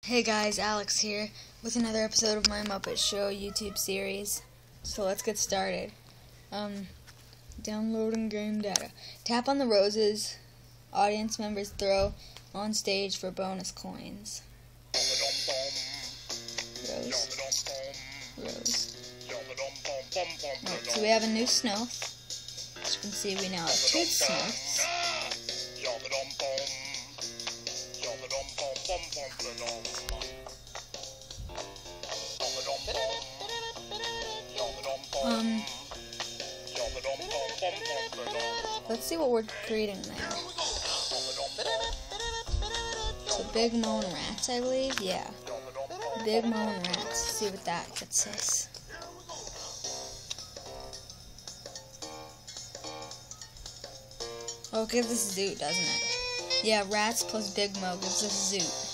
Hey guys, Alex here with another episode of my Muppet Show YouTube series. So let's get started. Downloading game data. Tap on the roses. Audience members throw on stage for bonus coins. Rose. Alright, so we have a new Snoth. As you can see, we now have two Snoths. Let's see what we're creating now. So Big Mo and Rats, I believe? Yeah. Big Mo and Rats. Let's see what that gets us. Oh, it gives us Zoot, doesn't it? Yeah, Rats plus Big Mo gives us Zoot.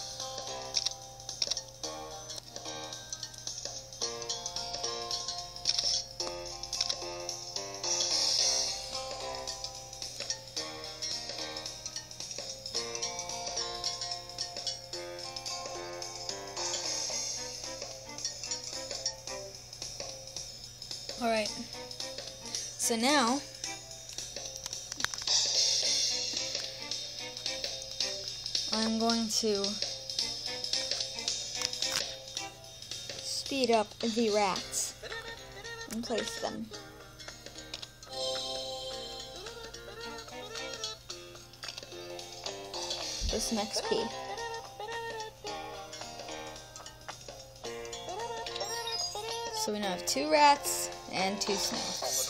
Alright, so now, I'm going to speed up the rats and place them. For some XP. So we now have two rats and two Snoths.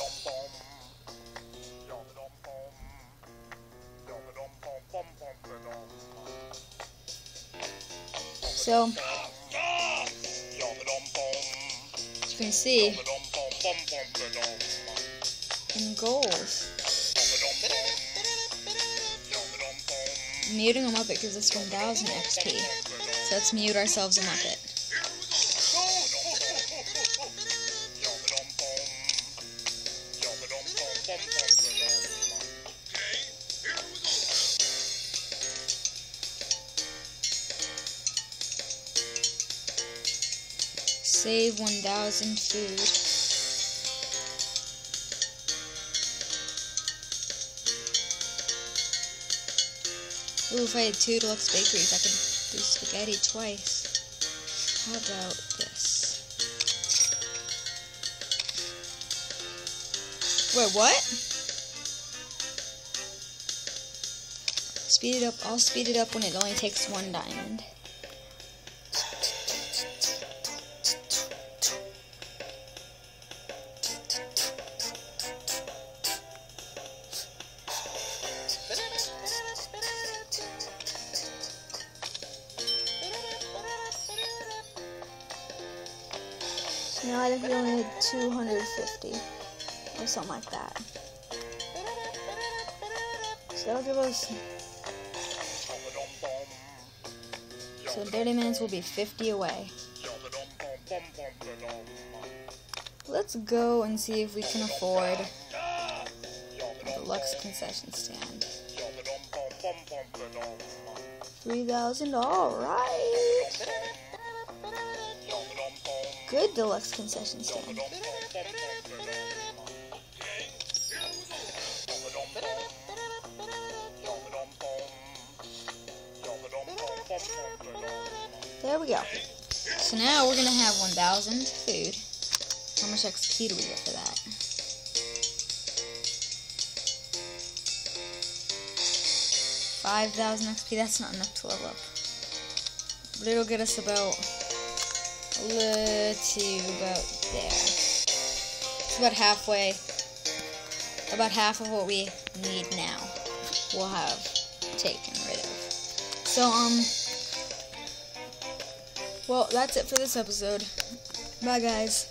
So, as you can see, in goals, muting a Muppet gives us 1000 XP. So let's mute ourselves a Muppet. Save 1000 food. Ooh, if I had 2 deluxe bakeries, I could do spaghetti twice. How about this? Wait, what? Speed it up. I'll speed it up when it only takes 1 diamond. No, I think we only need 250 or something like that. So that'll give us. So in 30 minutes we'll be 50 away. Let's go and see if we can afford a deluxe concession stand. 3,000, alright. Good deluxe concession stand. There we go. So now we're gonna have 1000 food. How much XP do we get for that? $5,000 XP. That's not enough to level up, but it'll get us about about there. It's about halfway. About half of what we need now we'll have taken rid of. So, well, that's it for this episode. Bye, guys.